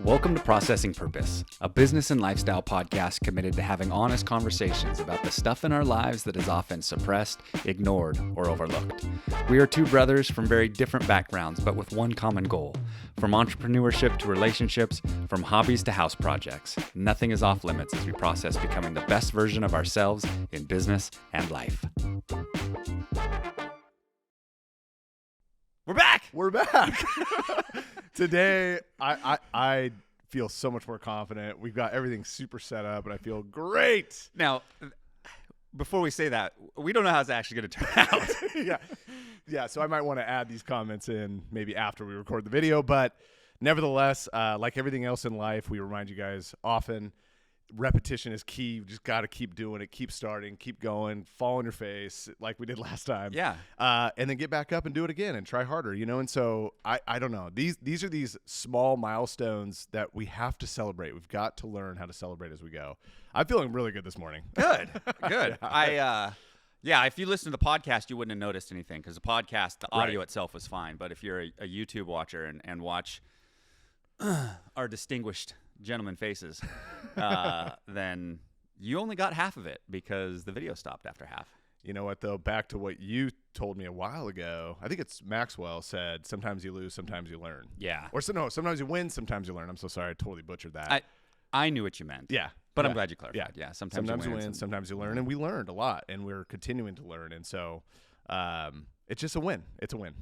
Welcome to Processing Purpose, a business and lifestyle podcast committed to having honest conversations about the stuff in our lives that is often suppressed, ignored, or overlooked. We are two brothers from very different backgrounds, but with one common goal. From entrepreneurship to relationships, from hobbies to house projects, nothing is off limits as we process becoming the best version of ourselves in business and life. We're back! We're back. Today, I feel so much more confident. We've got everything super set up, and I feel great. Now, before we say that, we don't know how it's actually going to turn out. Yeah. So I might want to add these comments in maybe after we record the video. But nevertheless, like everything else in life, we remind you guys often, repetition is key. You just got to keep doing it, keep starting, keep going, fall on your face like we did last time. Yeah. And then get back up and do it again and try harder, you know? And so I don't know. These are these small milestones that we have to celebrate. We've got to learn how to celebrate as we go. I'm feeling really good this morning. Good. Yeah. If you listen to the podcast, you wouldn't have noticed anything because the podcast, the audio itself was fine. But if you're a YouTube watcher and watch our distinguished gentleman faces, then you only got half of it because the video stopped after half. You know what, though? Back to what you told me a while ago. I think it's Maxwell said, sometimes you lose, sometimes you learn. Yeah. Or sometimes you win, sometimes you learn. I'm so sorry. I totally butchered that. I knew what you meant. Yeah. But I'm glad you clarified. Yeah. Sometimes you win, sometimes you learn. And we learned a lot, and we're continuing to learn. And so it's just a win. It's a win.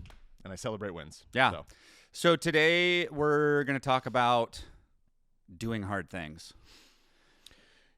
And I celebrate wins. Yeah. So today we're going to talk about doing hard things.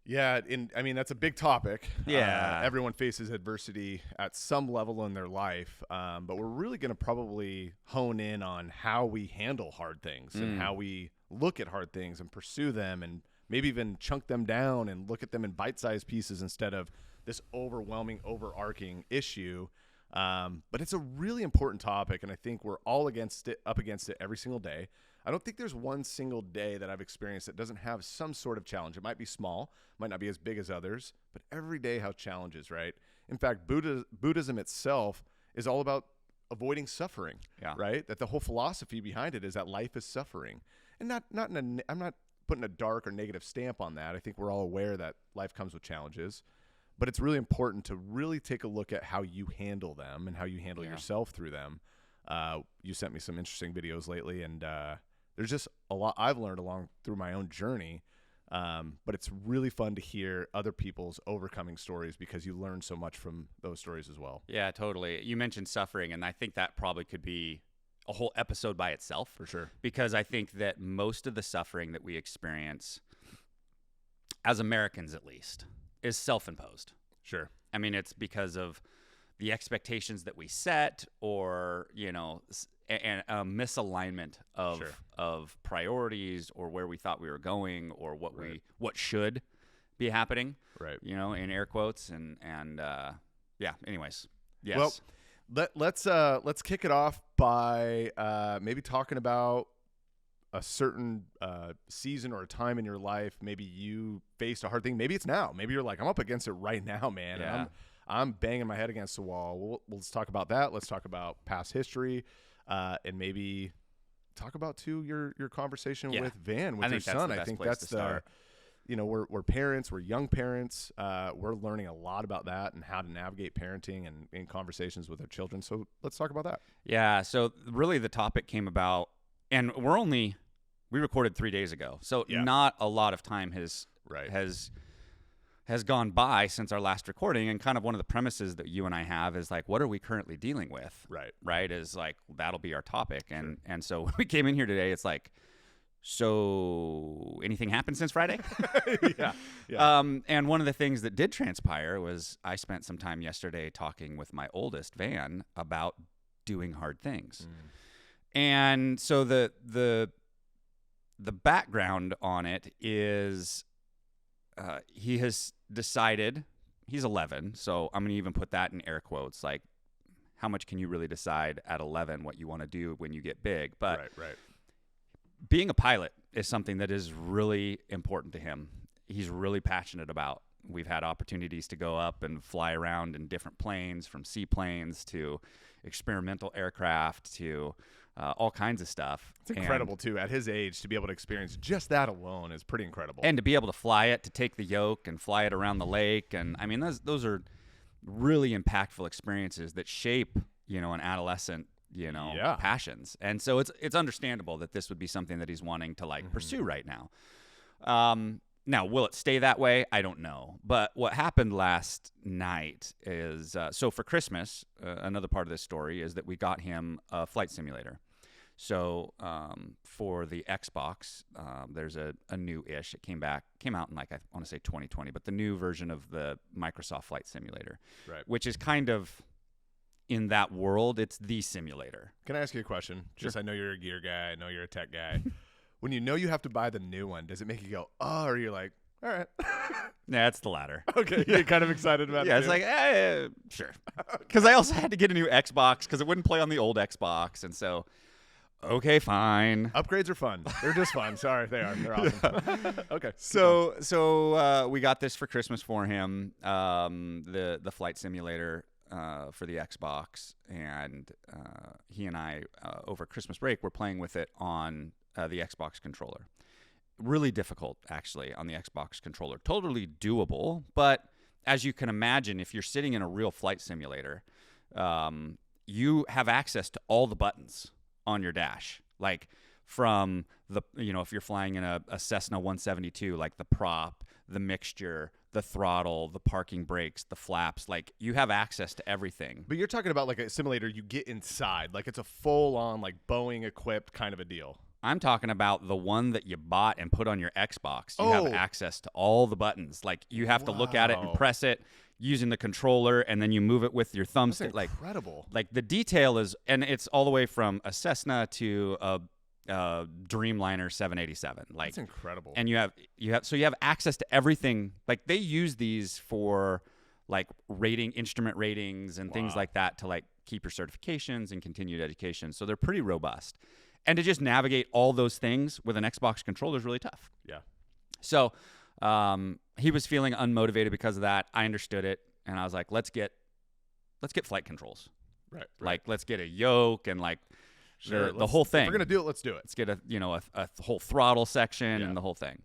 Yeah, that's a big topic. Yeah. Everyone faces adversity at some level in their life, but we're really going to probably hone in on how we handle hard things and how we look at hard things and pursue them and maybe even chunk them down and look at them in bite-sized pieces instead of this overwhelming, overarching issue. But it's a really important topic, and I think we're all up against it every single day. I don't think there's one single day that I've experienced that doesn't have some sort of challenge. It might be small, might not be as big as others, but every day has challenges, right? In fact, Buddhism itself is all about avoiding suffering, right? That the whole philosophy behind it is that life is suffering. And I'm not putting a dark or negative stamp on that. I think we're all aware that life comes with challenges, but it's really important to really take a look at how you handle them and how you handle yourself through them. You sent me some interesting videos lately, and there's just a lot I've learned along through my own journey, but it's really fun to hear other people's overcoming stories because you learn so much from those stories as well. Yeah, totally. You mentioned suffering, and I think that probably could be a whole episode by itself. For sure. Because I think that most of the suffering that we experience, as Americans at least, is self-imposed. Sure. I mean, it's because of the expectations that we set or, and a misalignment of priorities or where we thought we were going or what should be happening, right? In air quotes and anyways. Yes. Well, let's kick it off by maybe talking about a certain season or a time in your life. Maybe you faced a hard thing. Maybe it's now. Maybe you're like, I'm up against it right now, man. Yeah. I'm banging my head against the wall. Let's talk about that. Let's talk about past history, and maybe talk about too your conversation with Van, with your son. I think that's we're parents, we're young parents. We're learning a lot about that and how to navigate parenting and in conversations with our children. So let's talk about that. Yeah. So really, the topic came about, and we recorded 3 days ago, so not a lot of time has gone by since our last recording. And kind of one of the premises that you and I have is like, what are we currently dealing with? Right. Is like, that'll be our topic. And so when we came in here today, it's like, so anything happened since Friday? Yeah. And one of the things that did transpire was I spent some time yesterday talking with my oldest, Van, about doing hard things. And so the background on it is he has decided, he's 11, so I'm going to even put that in air quotes, like how much can you really decide at 11 what you want to do when you get big? But right. Being a pilot is something that is really important to him. He's really passionate about. We've had opportunities to go up and fly around in different planes, from seaplanes to experimental aircraft to all kinds of stuff. It's incredible, too. At his age, to be able to experience just that alone is pretty incredible. And to be able to fly it, to take the yoke and fly it around the lake. And, I mean, those are really impactful experiences that shape, an adolescent, passions. And so it's understandable that this would be something that he's wanting to, pursue right now. Now, will it stay that way? I don't know. But what happened last night is, so for Christmas, another part of this story is that we got him a flight simulator. So for the Xbox, there's a new-ish. It came out in I want to say 2020, but the new version of the Microsoft Flight Simulator, right, which is kind of in that world, it's the simulator. Can I ask you a question? Sure. Just I know you're a gear guy. I know you're a tech guy. When you know you have to buy the new one, does it make you go, oh, or you're like, all right? Yeah, it's the latter. Okay, you're kind of excited about it. Yeah, it's like, sure. Because I also had to get a new Xbox because it wouldn't play on the old Xbox, and so, okay, fine. Upgrades are fun. They're just fun. Sorry, they are. They're awesome. Okay. So we got this for Christmas for him, the flight simulator for the Xbox, and he and I over Christmas break were playing with it on the Xbox controller. Really difficult, actually, on the Xbox controller. Totally doable, but as you can imagine, if you're sitting in a real flight simulator, you have access to all the buttons on your dash, like from the, if you're flying in a Cessna 172, like the prop, the mixture, the throttle, the parking brakes, the flaps, like you have access to everything. But you're talking about like a simulator you get inside, like it's a full-on like Boeing equipped kind of a deal. I'm talking about the one that you bought and put on your Xbox. You have access to all the buttons. Like you have to look at it and press it using the controller, and then you move it with your thumbstick. That's incredible. Like the detail is, and it's all the way from a Cessna to a Dreamliner 787. Like that's incredible. And you have access to everything. Like they use these for like instrument ratings and things like that to like keep your certifications and continued education. So they're pretty robust. And to just navigate all those things with an Xbox controller is really tough. Yeah. So he was feeling unmotivated because of that. I understood it, and I was like, let's get flight controls. Right. Like let's get a yoke and like the whole thing. If we're gonna do it, let's do it. Let's get a whole throttle section and the whole thing.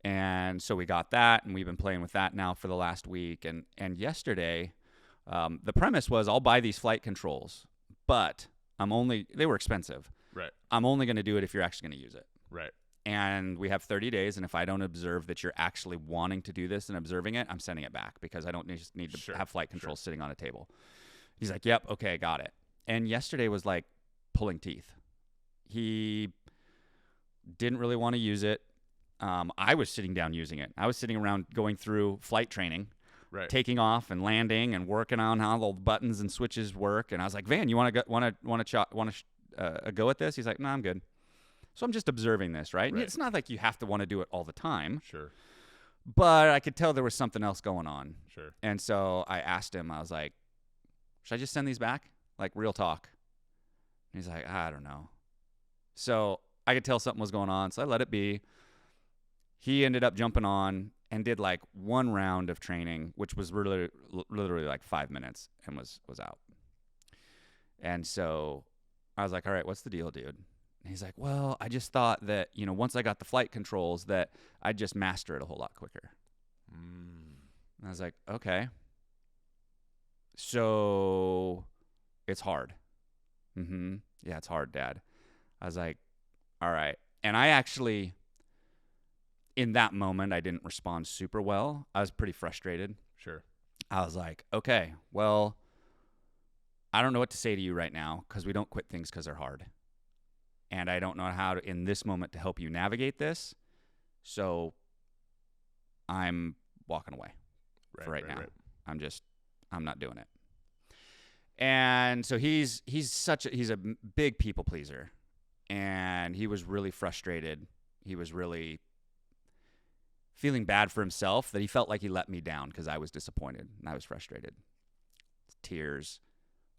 And so we got that, and we've been playing with that now for the last week. And yesterday, the premise was I'll buy these flight controls, but they were expensive. Right. I'm only going to do it if you're actually going to use it. Right. And we have 30 days, and if I don't observe that you're actually wanting to do this and observing it, I'm sending it back because I don't need to have flight controls sitting on a table. He's like, yep, okay, got it. And yesterday was like pulling teeth. He didn't really want to use it. I was sitting down using it. I was sitting around going through flight training, taking off and landing and working on how all the buttons and switches work. And I was like, Van, you want to go at this? He's like, no, I'm good. So I'm just observing this, right? And it's not like you have to want to do it all the time. Sure. But I could tell there was something else going on. Sure. And so I asked him, I was like, should I just send these back? Like real talk. And he's like, I don't know. So I could tell something was going on. So I let it be. He ended up jumping on and did like one round of training, which was literally like 5 minutes, and was out. And so I was like, all right, what's the deal, dude? And he's like, well, I just thought that, once I got the flight controls that I'd just master it a whole lot quicker. And I was like, okay. So it's hard. Yeah, it's hard, Dad. I was like, all right. And I actually, in that moment, I didn't respond super well. I was pretty frustrated. Sure. I was like, okay, well, I don't know what to say to you right now because we don't quit things because they're hard. And I don't know how to, in this moment, to help you navigate this. So I'm walking away for right now. I'm not doing it. And so he's a big people pleaser. And he was really frustrated. He was really feeling bad for himself that he felt like he let me down because I was disappointed and I was frustrated. Tears.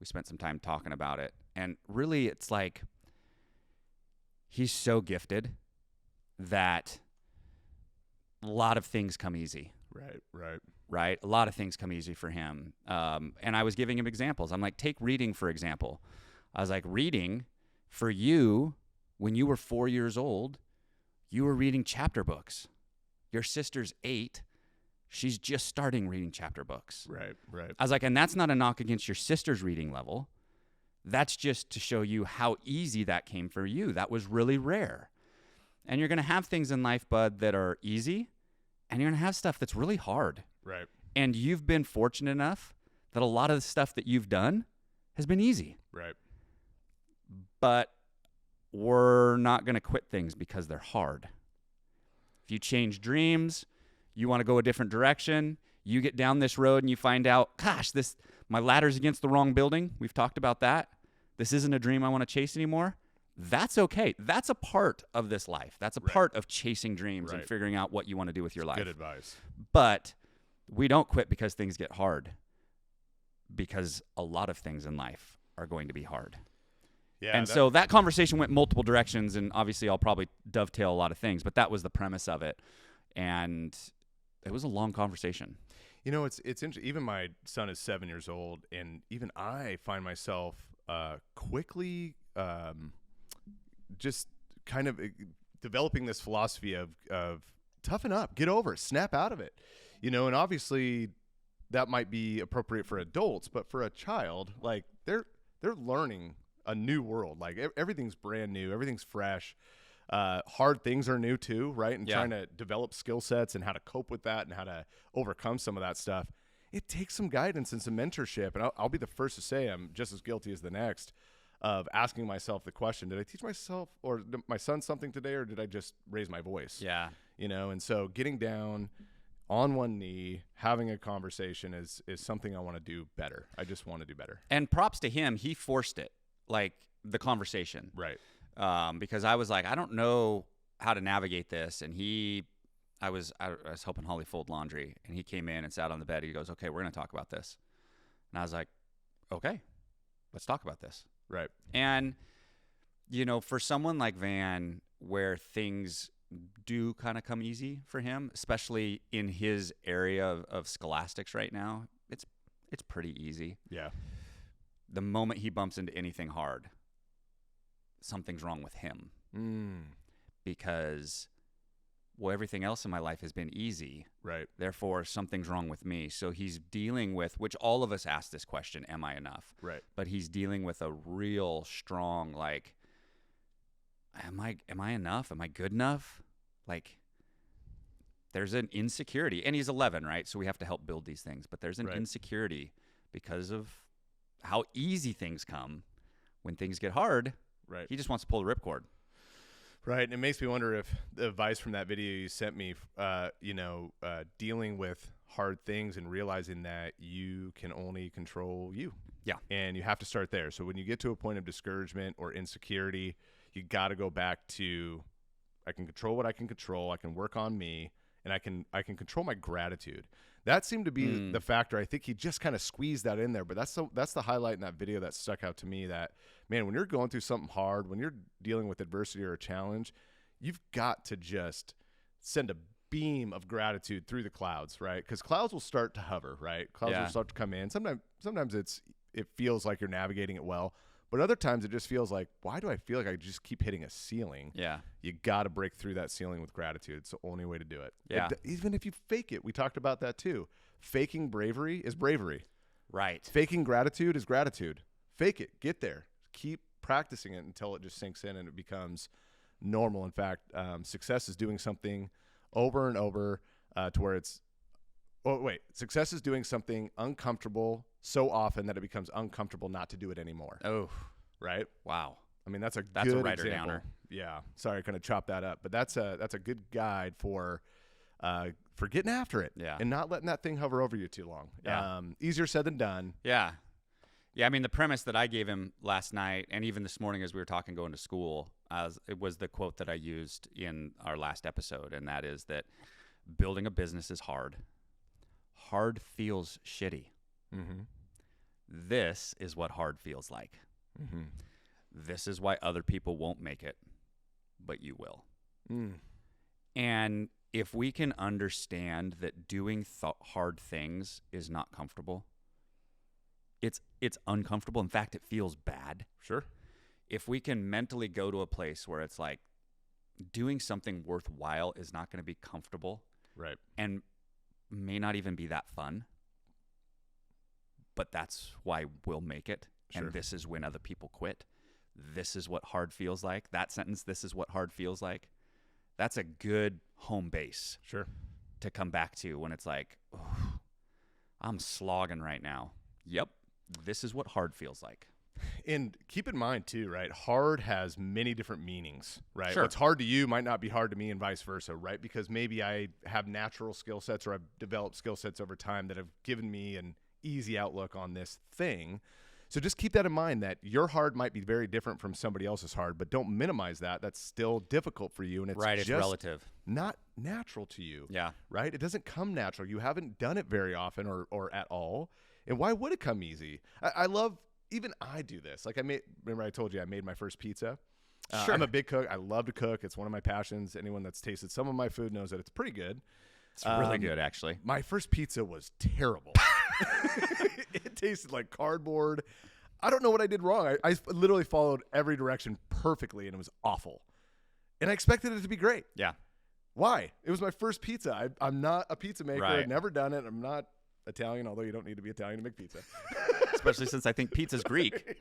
We spent some time talking about it. And really, it's like he's so gifted that a lot of things come easy. Right? A lot of things come easy for him. And I was giving him examples. I'm like, take reading, for example. I was like, reading For you, when you were 4 years old, you were reading chapter books. Your sister's 8. She's just starting reading chapter books. Right. I was like, and that's not a knock against your sister's reading level. That's just to show you how easy that came for you. That was really rare. And you're going to have things in life, bud, that are easy, and you're going to have stuff that's really hard. Right. And you've been fortunate enough that a lot of the stuff that you've done has been easy. Right. But we're not going to quit things because they're hard. If you change dreams, you want to go a different direction, you get down this road and you find out, gosh, my ladder's against the wrong building. We've talked about that. This isn't a dream I want to chase anymore. That's okay. That's a part of this life. That's a part of chasing dreams and figuring out what you want to do with your life. Good advice. But we don't quit because things get hard, because a lot of things in life are going to be hard. Yeah. And so that conversation went multiple directions, and obviously I'll probably dovetail a lot of things, but that was the premise of it. And it was a long conversation. You know, it's interesting. Even my son is 7 years old, and even I find myself quickly just kind of developing this philosophy of toughen up, get over it, snap out of it. You know, and obviously that might be appropriate for adults, but for a child, like they're learning a new world. Like everything's brand new, everything's fresh. Hard things are new too, right? And trying to develop skill sets and how to cope with that and how to overcome some of that stuff. It takes some guidance and some mentorship. And I'll be the first to say I'm just as guilty as the next of asking myself the question, did I teach myself or my son something today, or did I just raise my voice? Yeah. You know, and so getting down on one knee, having a conversation is something I want to do better. I just want to do better. And props to him. He forced it, like the conversation. Right. Because I was like, I don't know how to navigate this. And I was helping Holly fold laundry, and he came in and sat on the bed. He goes, okay, we're going to talk about this. And I was like, okay, let's talk about this. Right. And, you know, for someone like Van, where things do kind of come easy for him, especially in his area of scholastics right now, it's pretty easy. Yeah. The moment he bumps into anything hard, something's wrong with him. Because, well, everything else in my life has been easy. Right. Therefore, something's wrong with me. So he's dealing with, which all of us ask this question, am I enough? Right. But he's dealing with a real strong, like, am I enough? Am I good enough? Like, there's an insecurity. And he's 11, right? So we have to help build these things. But there's an insecurity because of how easy things come. When things get hard, he just wants to pull the ripcord. Right. And it makes me wonder if the advice from that video you sent me, dealing with hard things and realizing that you can only control you. Yeah. And you have to start there. So when you get to a point of discouragement or insecurity, you got to go back to, I can control what I can control. I can work on me, and I can control my gratitude. That seemed to be the factor. I think he just kind of squeezed that in there, but that's the highlight in that video that stuck out to me, that, man, when you're going through something hard, when you're dealing with adversity or a challenge, you've got to just send a beam of gratitude through the clouds, right? Because clouds will start to hover, right? Clouds will start to come in. Sometimes it feels like you're navigating it well, but other times it just feels like, why do I feel like I just keep hitting a ceiling? Yeah. You got to break through that ceiling with gratitude. It's the only way to do it. Yeah. Even if you fake it. We talked about that too. Faking bravery is bravery. Right. Faking gratitude is gratitude. Fake it. Get there. Keep practicing it until it just sinks in and it becomes normal. In fact, success is doing something over and over to where it's, success is doing something uncomfortable so often that it becomes uncomfortable not to do it anymore. Oh, right. Wow. I mean, that's a a good writer example. downer. Yeah. Sorry, I kind of chopped that up, but that's a good guide for getting after it. Yeah. And not letting that thing hover over you too long. Yeah. Easier said than done. Yeah. Yeah. I mean, the premise that I gave him last night, and even this morning as we were talking going to school, it was the quote that I used in our last episode, and that is that building a business is hard. Hard feels shitty. Mm-hmm. This is what hard feels like. Mm-hmm. This is why other people won't make it, but you will. And if we can understand that doing hard things is not comfortable, it's uncomfortable. In fact, it feels bad. Sure. if we can mentally go to a place where it's like doing something worthwhile is not going to be comfortable, right, and may not even be that fun, but that's why we'll make it. Sure. And this is when other people quit. This is what hard feels like. That sentence, this is what hard feels like. That's a good home base. Sure. To come back to when it's like, oh, I'm slogging right now. Yep. This is what hard feels like. And keep in mind too, right? Hard has many different meanings, right? Sure. What's hard to you might not be hard to me and vice versa, right? Because maybe I have natural skill sets or I've developed skill sets over time that have given me an easy outlook on this thing. So just keep that in mind, that your hard might be very different from somebody else's hard, but don't minimize that. That's still difficult for you, and it's right, just it's relative. not natural to you. Yeah. Right? It doesn't come natural. You haven't done it very often or at all. And why would it come easy? I love, even I do this. Like remember I told you I made my first pizza? Sure. I'm a big cook. I love to cook. It's one of my passions. Anyone that's tasted some of my food knows that it's pretty good. It's really good, actually. My first pizza was terrible. It tasted like cardboard. I don't know what I did wrong. I literally followed every direction perfectly, and it was awful. And I expected it to be great. Yeah. Why? It was my first pizza. I'm not a pizza maker. Right. I've never done it. I'm not Italian, although you don't need to be Italian to make pizza. Especially since I think pizza's Greek.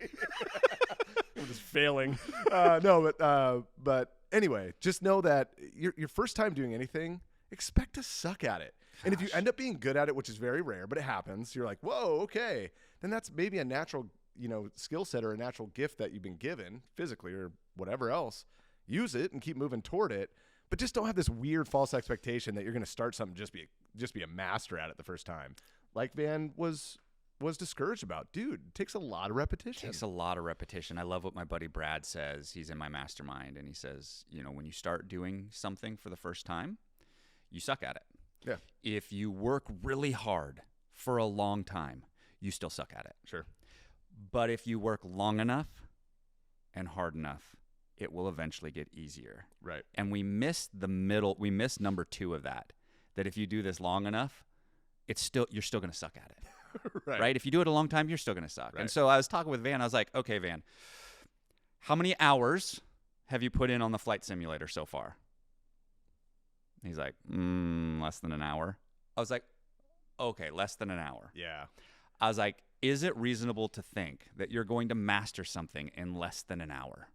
I'm just failing. But anyway, just know that your first time doing anything, expect to suck at it. And if you end up being good at it, which is very rare, but it happens, you're like, whoa, okay. Then that's maybe a natural, skill set or a natural gift that you've been given physically or whatever else. Use it and keep moving toward it. But just don't have this weird false expectation that you're going to start something, just be a master at it the first time. Like Van was discouraged about. Dude, it takes a lot of repetition. It takes a lot of repetition. I love what my buddy Brad says. He's in my mastermind, and he says, when you start doing something for the first time, you suck at it. Yeah. If you work really hard for a long time, you still suck at it. Sure. But if you work long enough and hard enough, it will eventually get easier. Right. And we miss the middle. We miss number 2 of that if you do this long enough, you're still going to suck at it. Right. If you do it a long time, you're still going to suck. Right. And so I was talking with Van. I was like, okay, Van, how many hours have you put in on the flight simulator so far? He's like, less than an hour. I was like, okay, less than an hour. Yeah. I was like, is it reasonable to think that you're going to master something in less than an hour?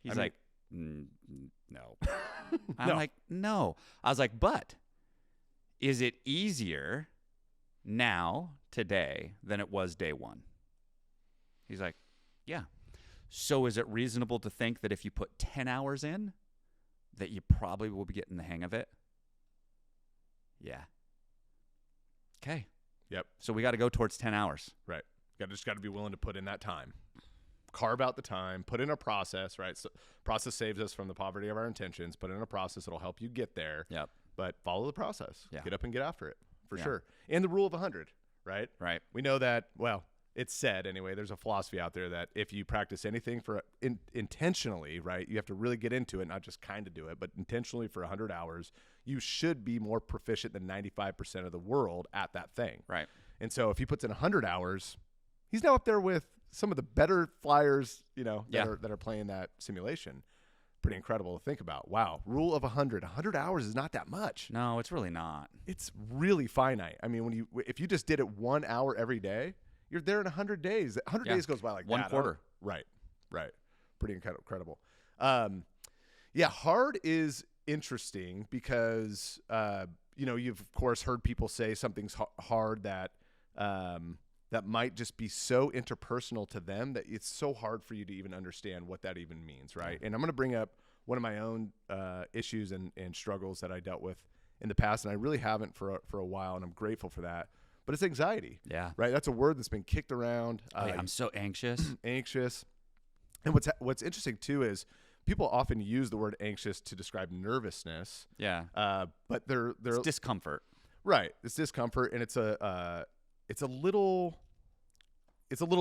He's like, no. I'm like, no. I was like, but is it easier now, today, than it was day one? He's like, yeah. So is it reasonable to think that if you put 10 hours in, that you probably will be getting the hang of it? Yeah. Okay. Yep. So we got to go towards 10 hours. Right. Just got to be willing to put in that time. Carve out the time. Put in a process, right? So process saves us from the poverty of our intentions. Put in a process that'll help you get there. Yep. But follow the process. Yeah. Get up and get after it, for sure. And the rule of 100, right? Right. We know that, well, it's said anyway, there's a philosophy out there that if you practice anything for intentionally, right, you have to really get into it, not just kind of do it, but intentionally for 100 hours, you should be more proficient than 95% of the world at that thing. Right. And so if he puts in 100 hours, he's now up there with some of the better flyers, that are playing that simulation. Pretty incredible to think about. Wow. Rule of 100. 100 hours is not that much. No, it's really not. It's really finite. I mean, if you just did it 1 hour every day, you're there in 100 days. 100 days goes by like one that. quarter. Right. Pretty incredible. Hard is interesting because, you've of course heard people say something's hard that might just be so interpersonal to them that it's so hard for you to even understand what that even means, right? And I'm going to bring up one of my own issues and struggles that I dealt with in the past, and I really haven't for a while, and I'm grateful for that. But it's anxiety. Yeah. Right? That's a word that's been kicked around. I'm so anxious. Anxious. And what's interesting, too, is people often use the word anxious to describe nervousness. Yeah. But it's discomfort. Right. It's discomfort, and it's a little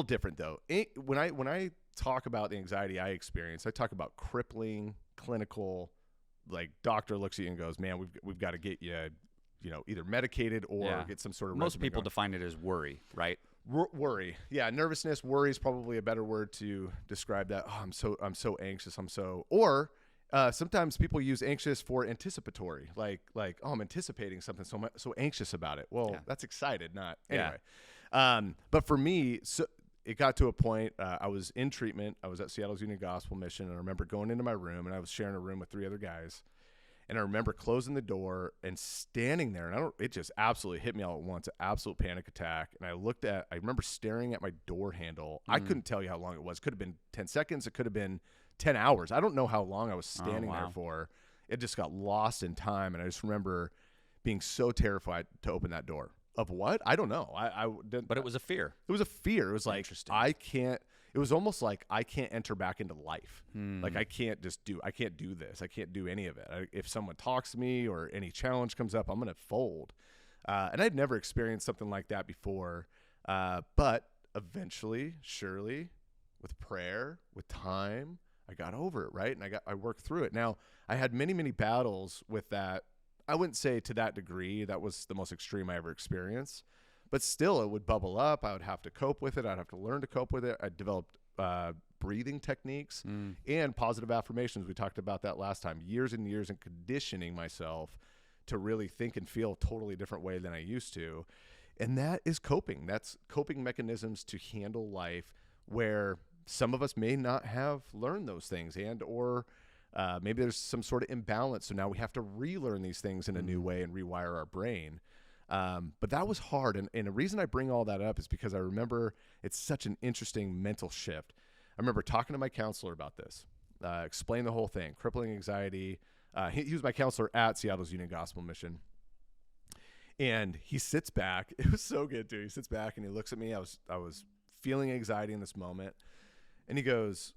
different, though. When I talk about the anxiety I experience, I talk about crippling, clinical, like doctor looks at you and goes, man, we've got to get you, either medicated or get some sort of Most regimen people going. define it as worry, right? Worry. Yeah, nervousness, worry is probably a better word to describe that. Oh, I'm so anxious. Or sometimes people use anxious for anticipatory, like oh, I'm anticipating something, so I'm so anxious about it. Well, that's excited, not anyway. But for me, so it got to a point. I was in treatment. I was at Seattle's Union Gospel Mission, and I remember going into my room, and I was sharing a room with 3 other guys. And I remember closing the door and standing there, and it just absolutely hit me all at once, an absolute panic attack. And I remember staring at my door handle. I couldn't tell you how long it was. It could have been 10 seconds. It could have been 10 hours. I don't know how long I was standing there for. It just got lost in time. And I just remember being so terrified to open that door. Of what? I don't know. I didn't. But it was a fear. It was a fear. It was like, it was almost like I can't enter back into life. Like I can't do this. I can't do any of it. If someone talks to me or any challenge comes up, I'm going to fold. And I'd never experienced something like that before. But eventually, surely, with prayer, with time, I got over it, right? And I worked through it. Now, I had many, many battles with that. I wouldn't say to that degree. That was the most extreme I ever experienced. But still, it would bubble up. I would have to cope with it. I'd have to learn to cope with it. I developed breathing techniques and positive affirmations. We talked about that last time. Years and years in conditioning myself to really think and feel a totally different way than I used to. And that is coping. That's coping mechanisms to handle life where some of us may not have learned those things or maybe there's some sort of imbalance. So now we have to relearn these things in a new way and rewire our brain. But that was hard. And the reason I bring all that up is because I remember it's such an interesting mental shift. I remember talking to my counselor about this, explain the whole thing, crippling anxiety. He was my counselor at Seattle's Union Gospel Mission. And he sits back. It was so good too. He sits back and he looks at me. I was feeling anxiety in this moment. And he goes,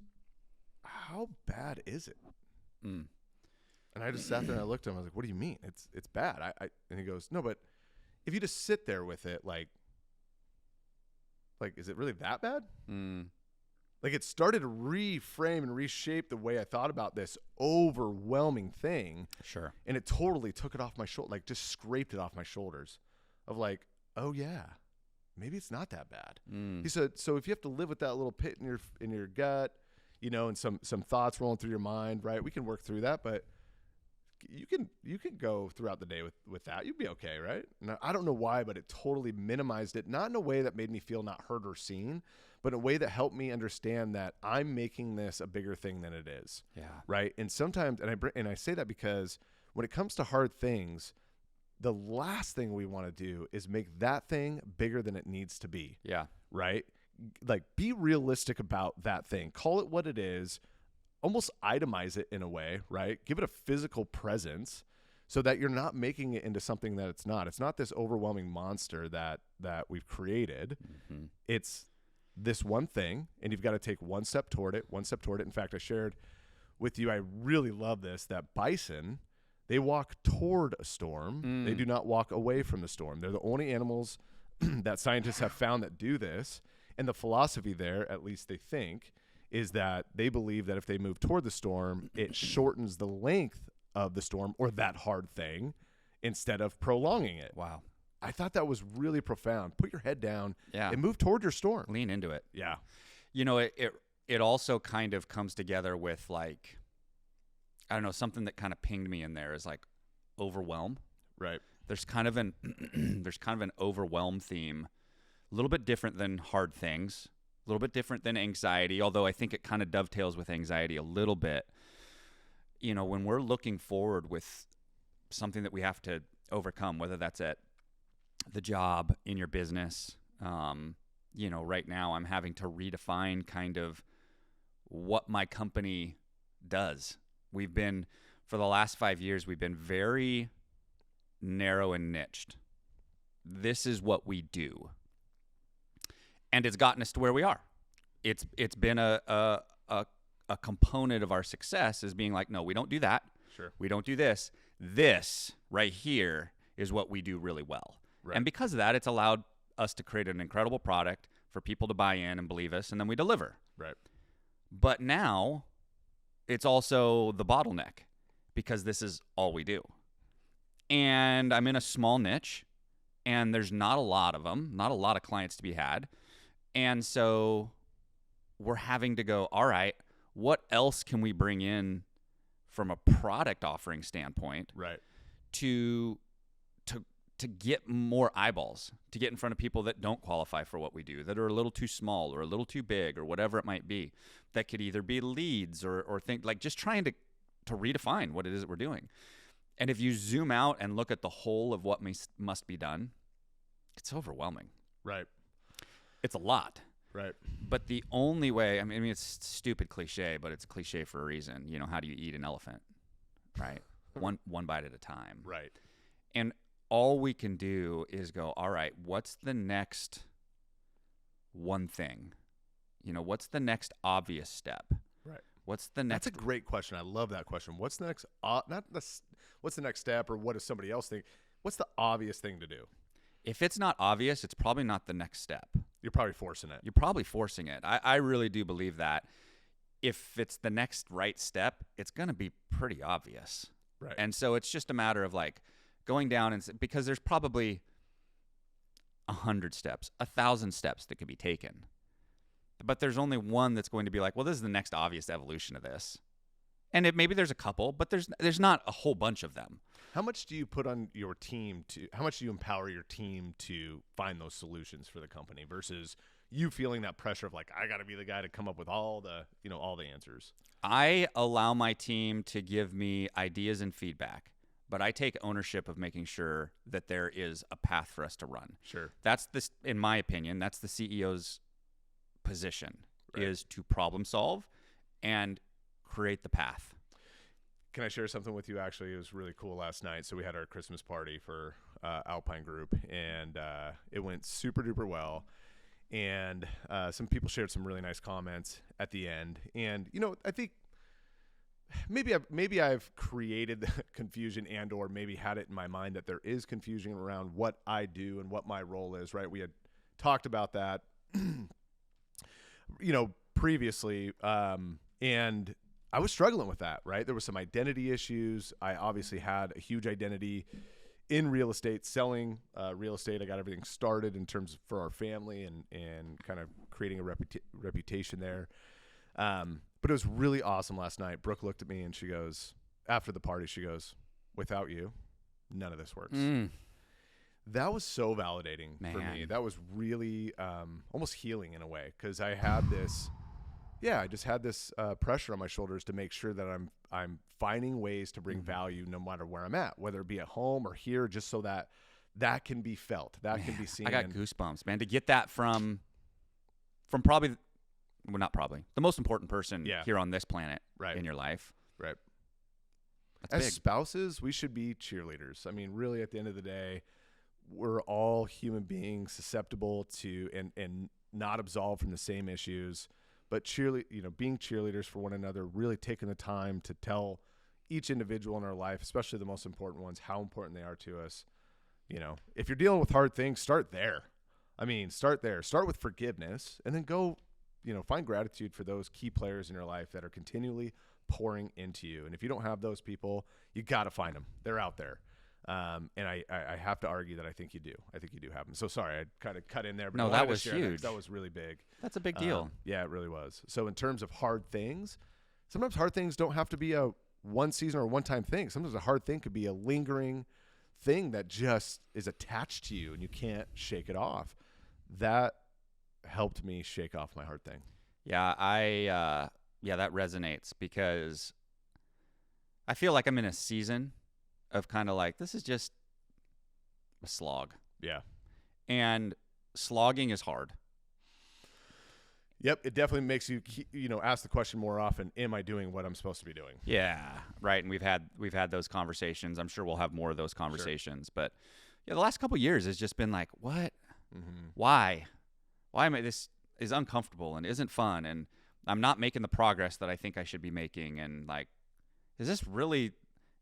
"How bad is it?" And I just sat there and I looked at him. I was like, "What do you mean? It's bad." And he goes, "No, but if you just sit there with it, like, is it really that bad?" Like it started to reframe and reshape the way I thought about this overwhelming thing. Sure. And it totally took it off my shoulder, like just scraped it off my shoulders of like, oh yeah, maybe it's not that bad. He said, so if you have to live with that little pit in your gut, and some thoughts rolling through your mind, right? We can work through that, but you can go throughout the day with that. You'd be okay, right? And I don't know why, but it totally minimized it, not in a way that made me feel not heard or seen, but in a way that helped me understand that I'm making this a bigger thing than it is. Yeah. Right. And sometimes, and I say that because when it comes to hard things, the last thing we want to do is make that thing bigger than it needs to be. Yeah. Right. Like be realistic about that thing. Call it what it is. Almost itemize it in a way, right? Give it a physical presence so that you're not making it into something that it's not. It's not this overwhelming monster that we've created. It's this one thing, and you've got to take one step toward it. In fact, I shared with you, I really love this, that bison, they walk toward a storm. They do not walk away from the storm. They're the only animals that scientists have found that do this. And the philosophy there, at least they think, is that they believe that if they move toward the storm, it shortens the length of the storm or that hard thing instead of prolonging it. Wow. I thought that was really profound. Put your head down and move toward your storm. Lean into it. Yeah. It also kind of comes together with like, I don't know, something that kind of pinged me in there is like overwhelm. Right. There's kind of an overwhelm theme, a little bit different than hard things. A little bit different than anxiety, although I think it kind of dovetails with anxiety a little bit. When we're looking forward with something that we have to overcome, whether that's at the job, in your business, right now I'm having to redefine kind of what my company does. For the last 5 years, we've been very narrow and niched. This is what we do. And it's gotten us to where we are. It's been a component of our success is being like, no, we don't do that. Sure. We don't do this. This right here is what we do really well. Right. And because of that, it's allowed us to create an incredible product for people to buy in and believe us, and then we deliver. Right. But now it's also the bottleneck because this is all we do. And I'm in a small niche, and there's not a lot of them, not a lot of clients to be had. And so we're having to go, all right, what else can we bring in from a product offering standpoint Right. to get more eyeballs, to get in front of people that don't qualify for what we do, that are a little too small or a little too big or whatever it might be, that could either be leads or think like just trying to redefine what it is that we're doing. And if you zoom out and look at the whole of what must be done, it's overwhelming. Right. It's a lot. Right. But the only way, I mean, it's stupid cliche, but it's a cliche for a reason. You know, how do you eat an elephant? Right? one bite at a time. Right. And all we can do is go, all right, what's the next one thing? You know, what's the next obvious step? Right. What's the next? That's a great question. I love that question. What's the next? What's the next step, or what does somebody else think? What's the obvious thing to do? If it's not obvious, it's probably not the next step. You're probably forcing it. You're probably forcing it. I really do believe that. If it's the next right step, it's going to be pretty obvious. Right. And so it's just a matter of like going down because there's probably 100 steps, 1,000 steps that could be taken. But there's only one that's going to be like, well, this is the next obvious evolution of this. And maybe there's a couple, but there's not a whole bunch of them. How much do you put on your team how much do you empower your team to find those solutions for the company versus you feeling that pressure of like, I got to be the guy to come up with all the answers? I allow my team to give me ideas and feedback, but I take ownership of making sure that there is a path for us to run. Sure. That's in my opinion, that's the CEO's position, right. is to problem solve and create the path. Can I share something with you? Actually, it was really cool last night. So we had our Christmas party for Alpine Group, and it went super duper well. And some people shared some really nice comments at the end. And I think maybe I've created the confusion or maybe had it in my mind that there is confusion around what I do and what my role is. Right? We had talked about that, previously, and I was struggling with that, right? There were some identity issues. I obviously had a huge identity in real estate, selling real estate. I got everything started in terms of for our family and kind of creating a reputation there. But it was really awesome last night. Brooke looked at me and she goes, after the party, she goes, without you, none of this works. That was so validating for me. That was really almost healing in a way, because I had this I just had this pressure on my shoulders to make sure that I'm finding ways to bring value no matter where I'm at, whether it be at home or here, just so that can be felt, that can be seen. I got goosebumps, man, to get that from probably, well, not probably, the most important person here on this planet in your life. Right. That's As big. spouses, we should be cheerleaders. I mean, really, at the end of the day, we're all human beings susceptible to and not absolved from the same issues. But being cheerleaders for one another, really taking the time to tell each individual in our life, especially the most important ones, how important they are to us. If you're dealing with hard things, start there. Start there. Start with forgiveness, and then go, find gratitude for those key players in your life that are continually pouring into you. And if you don't have those people, you got to find them. They're out there. And I have to argue that I think you do. I think you do have them. So sorry, I kind of cut in there. But no, that was huge. That was really big. That's a big deal. Yeah, it really was. So in terms of hard things, sometimes hard things don't have to be a one season or one time thing. Sometimes a hard thing could be a lingering thing that just is attached to you and you can't shake it off. That helped me shake off my hard thing. Yeah, that resonates, because I feel like I'm in a season of kind of like, this is just a slog. Yeah. And slogging is hard. Yep. It definitely makes you, ask the question more often, am I doing what I'm supposed to be doing? Yeah. Right. And we've had those conversations. I'm sure we'll have more of those conversations, sure. But the last couple of years has just been like, what, why am I, this is uncomfortable and isn't fun. And I'm not making the progress that I think I should be making. And like, is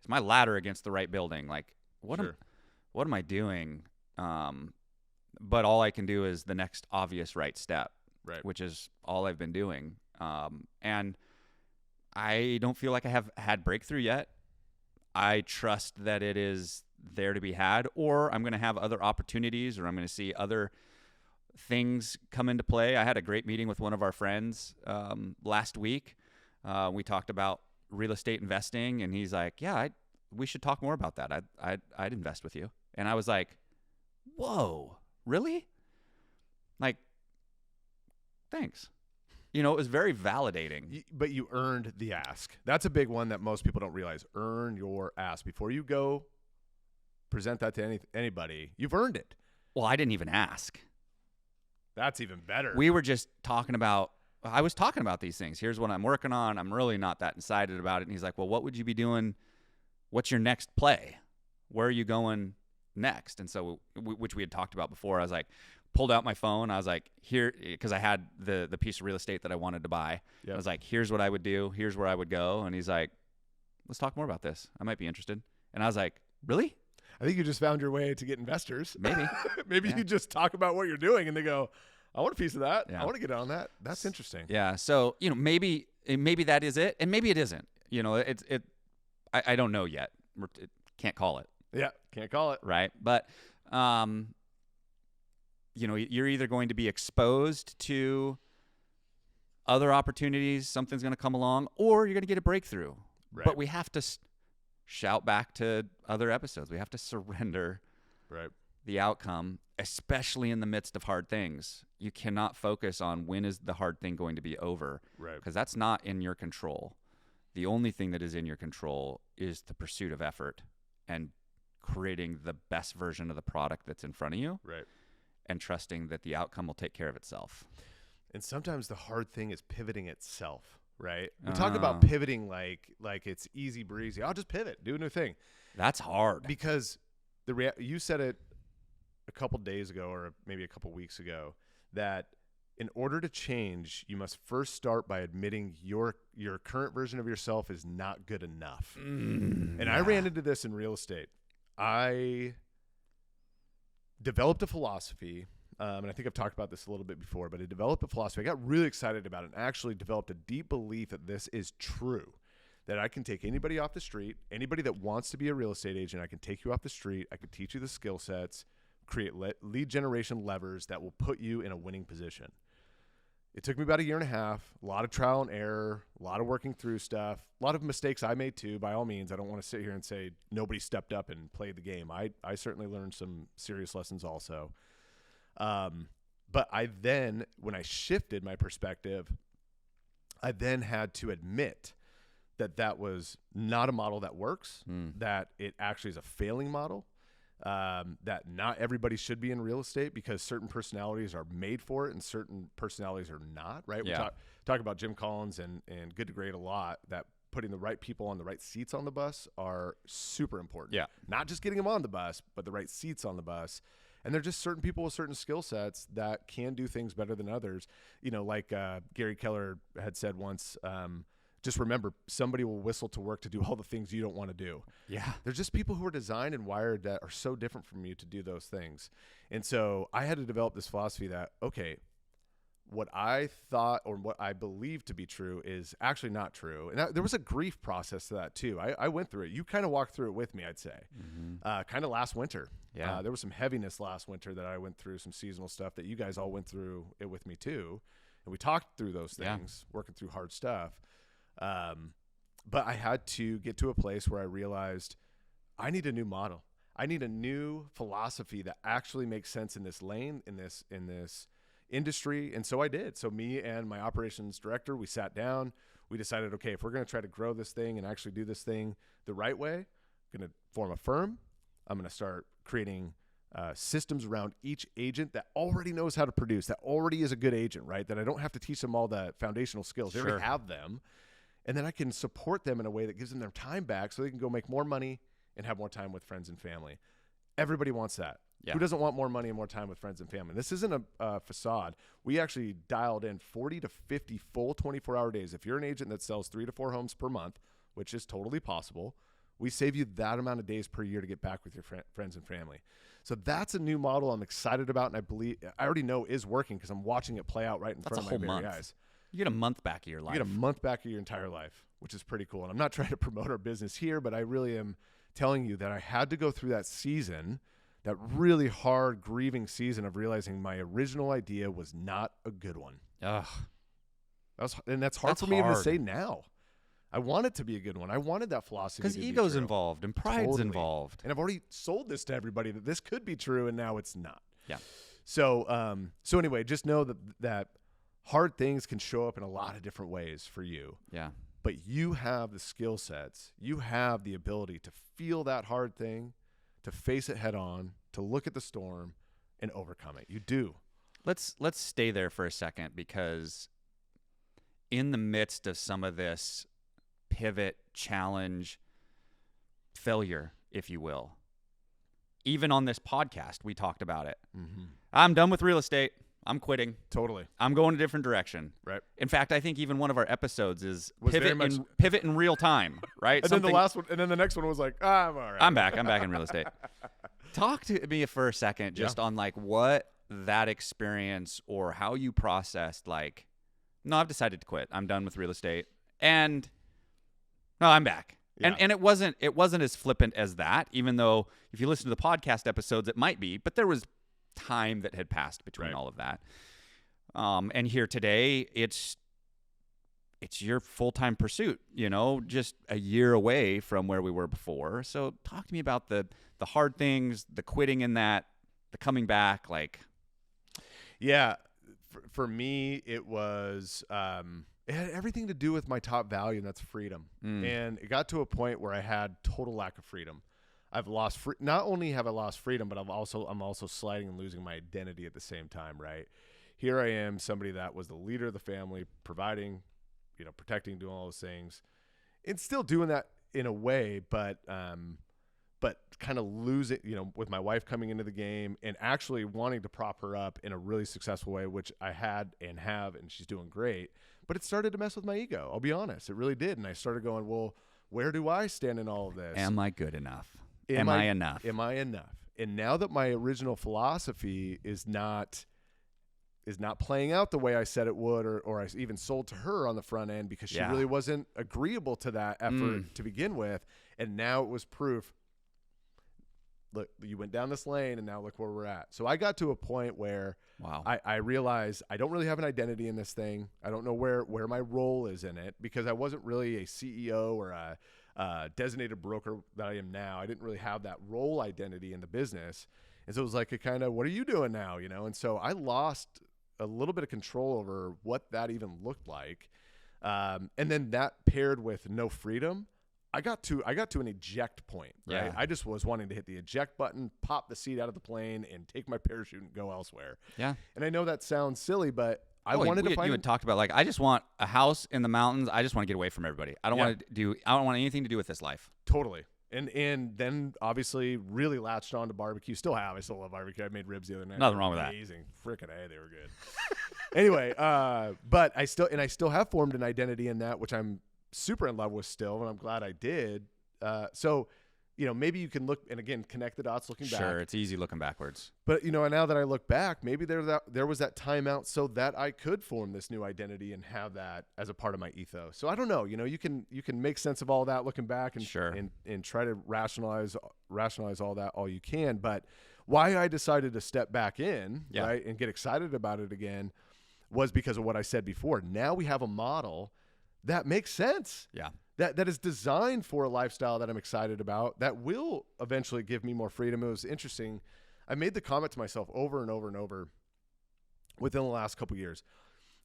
my ladder against the right building? Like, what am I doing? But all I can do is the next obvious right step, right, which is all I've been doing. And I don't feel like I have had breakthrough yet. I trust that it is there to be had, or I'm going to have other opportunities, or I'm going to see other things come into play. I had a great meeting with one of our friends last week. We talked about real estate investing, and he's like, yeah, we should talk more about that. I'd invest with you. And I was like, whoa, really? Like, thanks. It was very validating. But you earned the ask. That's a big one that most people don't realize. Earn your ask. Before you go present that to anybody, you've earned it. Well, I didn't even ask. That's even better. We were just I was talking about these things. Here's what I'm working on. I'm really not that excited about it. And he's like, well, what would you be doing? What's your next play? Where are you going next? And so, which we had talked about before, I was like, pulled out my phone. I was like, here, because I had the piece of real estate that I wanted to buy. Yep. I was like, here's what I would do. Here's where I would go. And he's like, let's talk more about this. I might be interested. And I was like, really? I think you just found your way to get investors. Maybe. Maybe you just talk about what you're doing and they go, I want a piece of that. Yeah. I want to get on that. That's interesting. Yeah. So, maybe that is it. And maybe it isn't. I don't know yet. Can't call it. Yeah. Can't call it. Right. But, you're either going to be exposed to other opportunities, something's going to come along, or you're going to get a breakthrough. Right. But we have to shout back to other episodes. We have to surrender the outcome, especially in the midst of hard things. You cannot focus on when is the hard thing going to be over, because that's not in your control. The only thing that is in your control is the pursuit of effort and creating the best version of the product that's in front of you. Right. And trusting that the outcome will take care of itself. And sometimes the hard thing is pivoting itself, right? We talk about pivoting like it's easy breezy. I'll just pivot, do a new thing. That's hard. Because you said it a couple days ago or maybe a couple weeks ago that in order to change, you must first start by admitting your current version of yourself is not good enough. And I ran into this in real estate. I developed a philosophy, and I think I've talked about this a little bit before, but I developed a philosophy. I got really excited about it and actually developed a deep belief that this is true, that I can take anybody off the street, anybody that wants to be a real estate agent, I can take you off the street, I can teach you the skill sets, create lead generation levers that will put you in a winning position. It took me about 1.5 years, a lot of trial and error, a lot of working through stuff, a lot of mistakes I made too, by all means. I don't want to sit here and say nobody stepped up and played the game. I certainly learned some serious lessons also. But I then, when I shifted my perspective, I then had to admit that was not a model that works, that it actually is a failing model, that not everybody should be in real estate because certain personalities are made for it and certain personalities are not, right? Yeah. We talk about Jim Collins and Good to Great a lot, that putting the right people on the right seats on the bus are super important. Yeah. Not just getting them on the bus, but the right seats on the bus. And they're just certain people with certain skill sets that can do things better than others. Like Gary Keller had said once, just remember, somebody will whistle to work to do all the things you don't want to do. Yeah. There's just people who are designed and wired that are so different from you to do those things. And so I had to develop this philosophy that, okay, what I thought or what I believed to be true is actually not true. And there was a grief process to that too. I went through it. You kind of walked through it with me, I'd say. Kind of last winter. Yeah. There was some heaviness last winter that I went through, some seasonal stuff that you guys all went through it with me too. And we talked through those things, working through hard stuff. But I had to get to a place where I realized I need a new model. I need a new philosophy that actually makes sense in this lane, in this industry. And so I did. So me and my operations director, we sat down, we decided, okay, if we're going to try to grow this thing and actually do this thing the right way, I'm going to form a firm. I'm going to start creating systems around each agent that already knows how to produce, that already is a good agent, right? That I don't have to teach them all the foundational skills. They already have them. And then I can support them in a way that gives them their time back so they can go make more money and have more time with friends and family. Everybody wants that. Yeah. Who doesn't want more money and more time with friends and family? This isn't a facade. We actually dialed in 40 to 50 full 24-hour days. If you're an agent that sells 3 to 4 homes per month, which is totally possible, we save you that amount of days per year to get back with your friends and family. So that's a new model I'm excited about, and I already know is working because I'm watching it play out right in front of my very eyes. You get a month back of your life. You get a month back of your entire life, which is pretty cool. And I'm not trying to promote our business here, but I really am telling you that I had to go through that season that really hard, grieving season of realizing my original idea was not a good one. Ugh. That's hard for me even to say now. I want it to be a good one. I wanted that philosophy because ego's involved and pride's involved. And I've already sold this to everybody that this could be true, and now it's not. Yeah. So, so anyway, just know that hard things can show up in a lot of different ways for you. Yeah. But you have the skill sets. You have the ability to feel that hard thing, to face it head on, to look at the storm, and overcome it. You do. Let's stay there for a second, because in the midst of some of this pivot, challenge, failure, if you will, even on this podcast, we talked about it. Mm-hmm. I'm done with real estate. I'm quitting. Totally. I'm going a different direction. Right. In fact, I think even one of our episodes is pivot in real time, right? And then the last one, and then the next one was like, I'm all right. I'm back in real estate. Talk to me for a second just on like what that experience or how you processed like, no, I've decided to quit. I'm done with real estate. And no, I'm back. Yeah. And it wasn't as flippant as that, even though if you listen to the podcast episodes, it might be, but there was time that had passed between all of that. And here today, it's your full-time pursuit, just a year away from where we were before. So talk to me about the hard things, the quitting in that, the coming back, like. Yeah. For me, it was, it had everything to do with my top value, and that's freedom. And it got to a point where I had total lack of freedom. I've lost not only have I lost freedom, but I'm also sliding and losing my identity at the same time, right? Here I am, somebody that was the leader of the family, providing, protecting, doing all those things, and still doing that in a way, but kind of lose it, with my wife coming into the game and actually wanting to prop her up in a really successful way, which I had and have, and she's doing great. But it started to mess with my ego. I'll be honest. It really did. And I started going, well, where do I stand in all of this? Am I good enough? Am I enough? Am I enough? And now that my original philosophy is not playing out the way I said it would, or I even sold to her on the front end because she really wasn't agreeable to that effort to begin with. And now it was proof. Look, you went down this lane, and now look where we're at. So I got to a point where I realized I don't really have an identity in this thing. I don't know where my role is in it, because I wasn't really a CEO or a designated broker that I am now. I didn't really have that role identity in the business. And so it was like a kind of, what are you doing now? And so I lost a little bit of control over what that even looked like. And then that paired with no freedom, I got to an eject point, right? Yeah. I just was wanting to hit the eject button, pop the seat out of the plane, and take my parachute and go elsewhere. Yeah. And I know that sounds silly, but I wanted to find. You had talked about like, I just want a house in the mountains. I just want to get away from everybody. I don't want anything to do with this life. Totally. And then obviously really latched on to barbecue. Still have. I still love barbecue. I made ribs the other night. Nothing wrong with that. Amazing. Frickin' A, they were good. Anyway, but I still have formed an identity in that, which I'm super in love with still, and I'm glad I did. So, maybe you can look and again connect the dots looking back. Sure, it's easy looking backwards. But now that I look back, maybe there was that timeout so that I could form this new identity and have that as a part of my ethos. So I don't know. You can make sense of all that looking back and sure. and try to rationalize all that all you can. But why I decided to step back in, right, and get excited about it again was because of what I said before. Now we have a model that makes sense. Yeah. That is designed for a lifestyle that I'm excited about, that will eventually give me more freedom. It was interesting. I made the comment to myself over and over and over within the last couple of years.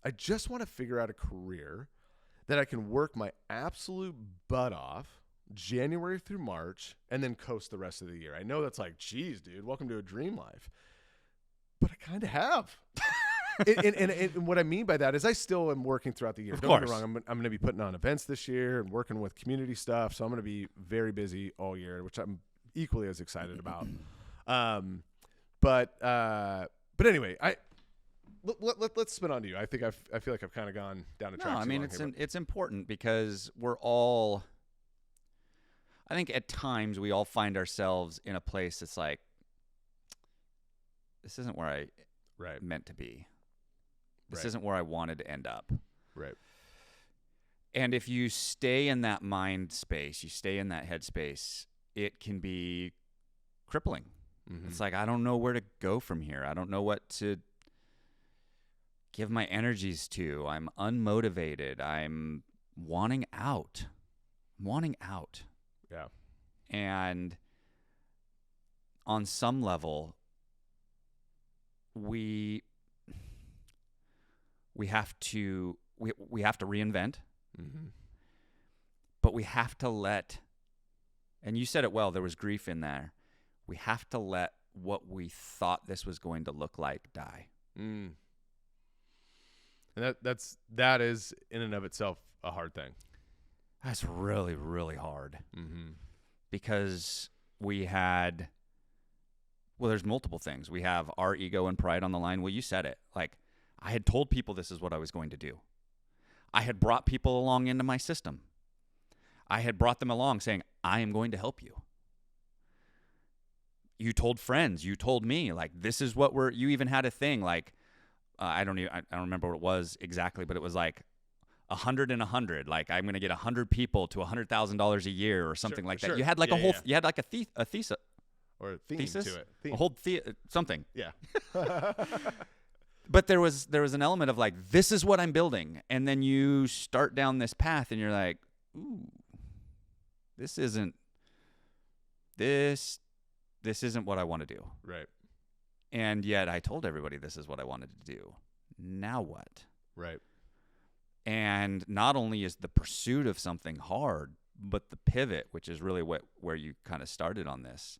I just want to figure out a career that I can work my absolute butt off January through March and then coast the rest of the year. I know that's like, geez, dude, welcome to a dream life. But I kind of have. and what I mean by that is I still am working throughout the year. Don't get me wrong. I'm going to be putting on events this year and working with community stuff. So I'm going to be very busy all year, which I'm equally as excited about. But anyway, let's spin on to you. I think I feel like I've kind of gone down a track. No, I mean, it's important because we're all, I think at times we all find ourselves in a place that's like, this isn't where I meant to be. This isn't where I wanted to end up. Right. And if you stay in that mind space, you stay in that head space, it can be crippling. Mm-hmm. It's like, I don't know where to go from here. I don't know what to give my energies to. I'm unmotivated. I'm wanting out. Yeah. And on some level, we have to reinvent, Mm-hmm. but we have to let, and you said it well, there was grief in there. We have to let what we thought this was going to look like die. Mm. And that is in and of itself a hard thing. That's really, really hard. Mm-hmm. Because there's multiple things. We have our ego and pride on the line. Well, you said it. Like, I had told people this is what I was going to do. I had brought people along into my system. I had brought them along saying, I am going to help you. You told friends, you told me, like, this is what you even had a thing, like, I don't remember what it was exactly, but it was like 100 and 100. Like, I'm going to get 100 people to $100,000 a year or something like that. Sure. You had like you had like a thesis. Or a theme thesis? to it. A whole something. Yeah. But there was an element of like, this is what I'm building. And then you start down this path and you're like, ooh, this isn't what I want to do. Right. And yet I told everybody this is what I wanted to do. Now what? Right. And not only is the pursuit of something hard, but the pivot, which is really where you kind of started on this,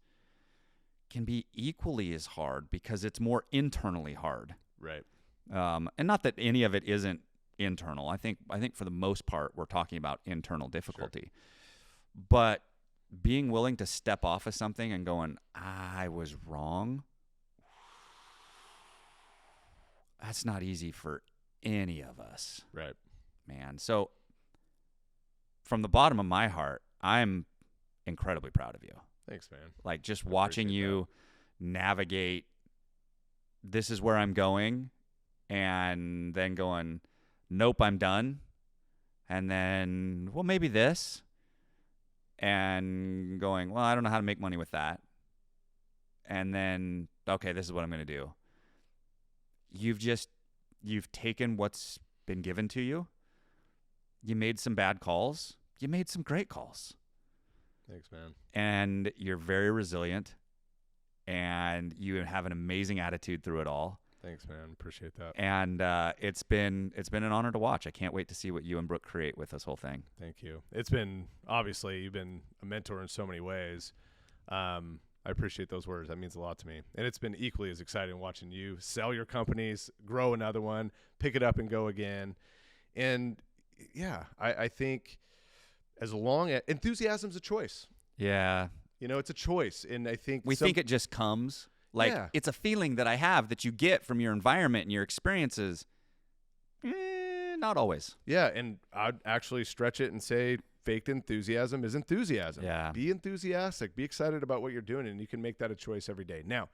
can be equally as hard because it's more internally hard. Right. And not that any of it isn't internal. I think for the most part we're talking about internal difficulty. Sure. But being willing to step off of something and going, I was wrong, that's not easy for any of us. Right. Man. So from the bottom of my heart, I'm incredibly proud of you. Thanks, man. Like, just watching you navigate, this is where I'm going, and then going, nope, I'm done. And then, well, maybe this. And going, well, I don't know how to make money with that. And then, okay, this is what I'm going to do. You've taken what's been given to you. You made some bad calls. You made some great calls. Thanks, man. And you're very resilient, and you have an amazing attitude through it all. Thanks, man. Appreciate that. And it's been an honor to watch. I can't wait to see what you and Brooke create with this whole thing. Thank you. It's been, obviously, you've been a mentor in so many ways. I appreciate those words. That means a lot to me. And it's been equally as exciting watching you sell your companies, grow another one, pick it up and go again. And yeah, I think as long as enthusiasm's a choice. Yeah. You know, it's a choice. And I think we think it just comes. Like, it's a feeling that I have that you get from your environment and your experiences. Not always. Yeah, and I'd actually stretch it and say faked enthusiasm is enthusiasm. Yeah. Be enthusiastic. Be excited about what you're doing, and you can make that a choice every day. Now,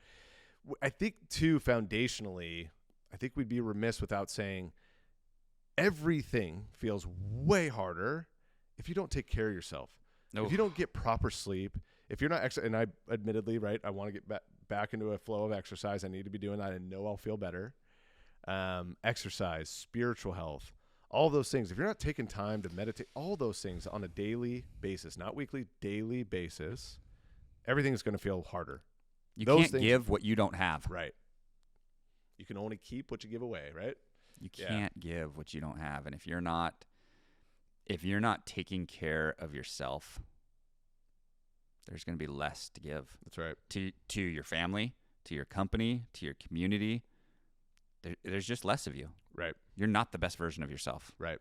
I think, too, foundationally, I think we'd be remiss without saying everything feels way harder if you don't take care of yourself. Oof. If you don't get proper sleep, if you're not and I admittedly, right, I want to get back into a flow of exercise. I need to be doing that. I know I'll feel better. Exercise, spiritual health, all those things. If you're not taking time to meditate, all those things on a daily basis, not weekly, daily basis, everything's going to feel harder. You can't give what you don't have. Right. You can only keep what you give away, right? You can't give what you don't have. And if you're not taking care of yourself, there's going to be less to give. That's right. To your family, to your company, to your community. There's just less of you. Right. You're not the best version of yourself. Right.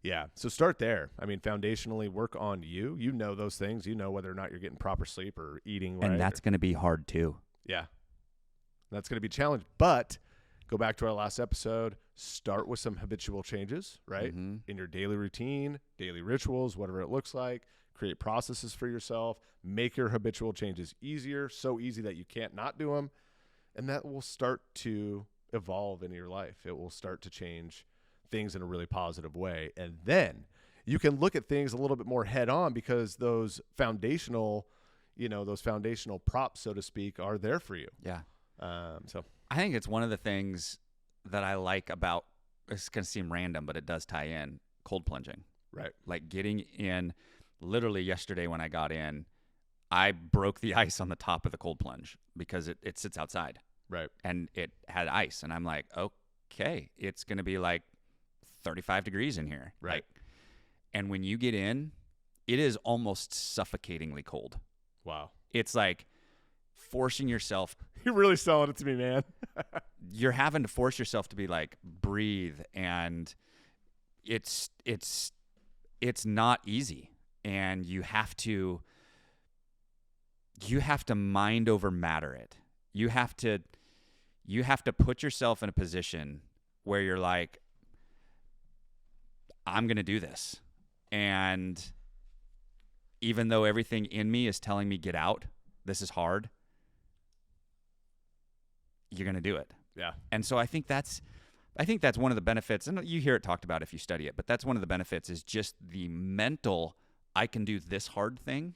Yeah. So start there. I mean, foundationally work on you. You know those things. You know whether or not you're getting proper sleep or eating right. And that's going to be hard too. Yeah. That's going to be a challenge. But go back to our last episode. Start with some habitual changes, right? Mm-hmm. In your daily routine, daily rituals, whatever it looks like. Create processes for yourself. Make your habitual changes easier, so easy that you can't not do them. And that will start to evolve in your life. It will start to change things in a really positive way. And then you can look at things a little bit more head on because those foundational, those foundational props, so to speak, are there for you. Yeah. So I think it's one of the things that I like about, it's going to seem random, but it does tie in, cold plunging. Right. Like getting in, literally yesterday when I got in, I broke the ice on the top of the cold plunge because it sits outside. Right. And it had ice. And I'm like, okay, it's going to be like 35 degrees in here. Right. And when you get in, it is almost suffocatingly cold. Wow. It's like forcing yourself. You're really selling it to me, man. You're having to force yourself to be like, breathe. And it's not easy. And you have to mind over matter it. You have to put yourself in a position where you're like, I'm going to do this. And even though everything in me is telling me, get out, this is hard, you're going to do it. Yeah. And so I think that's one of the benefits, and you hear it talked about if you study it, but that's one of the benefits is just the mental, I can do this hard thing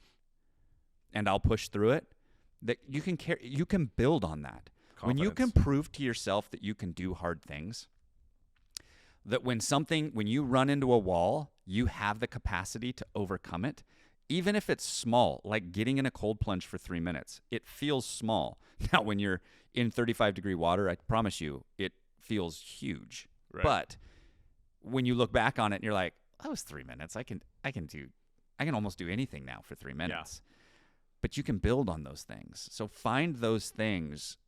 and I'll push through it, that you can build on that. Confidence. When you can prove to yourself that you can do hard things, that when you run into a wall, you have the capacity to overcome it, even if it's small, like getting in a cold plunge for 3 minutes. It feels small. Now, when you're in 35-degree water, I promise you, it feels huge. Right. But when you look back on it and you're like, that was 3 minutes. I can almost do anything now for 3 minutes. Yeah. But you can build on those things. So find those things,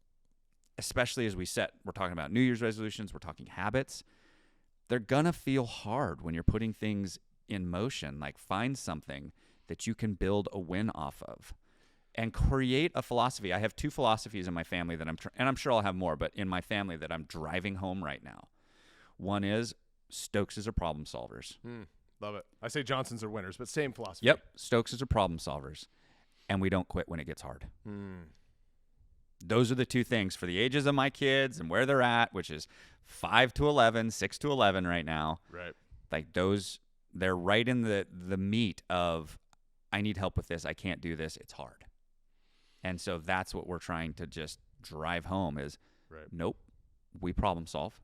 especially as we're talking about New Year's resolutions, we're talking habits. They're going to feel hard when you're putting things in motion. Like find something that you can build a win off of and create a philosophy. I have 2 philosophies in my family that and I'm sure I'll have more, but in my family that I'm driving home right now. One is Stokeses are problem solvers. Love it. I say Johnsons are winners, but same philosophy. Yep. Stokeses are problem solvers. And we don't quit when it gets hard. Those are the 2 things for the ages of my kids and where they're at, which is 5 to 11, 6 to 11 right now. Right. Like those, they're right in the meat of, I need help with this. I can't do this. It's hard. And so that's what we're trying to just drive home is, right. Nope, we problem solve.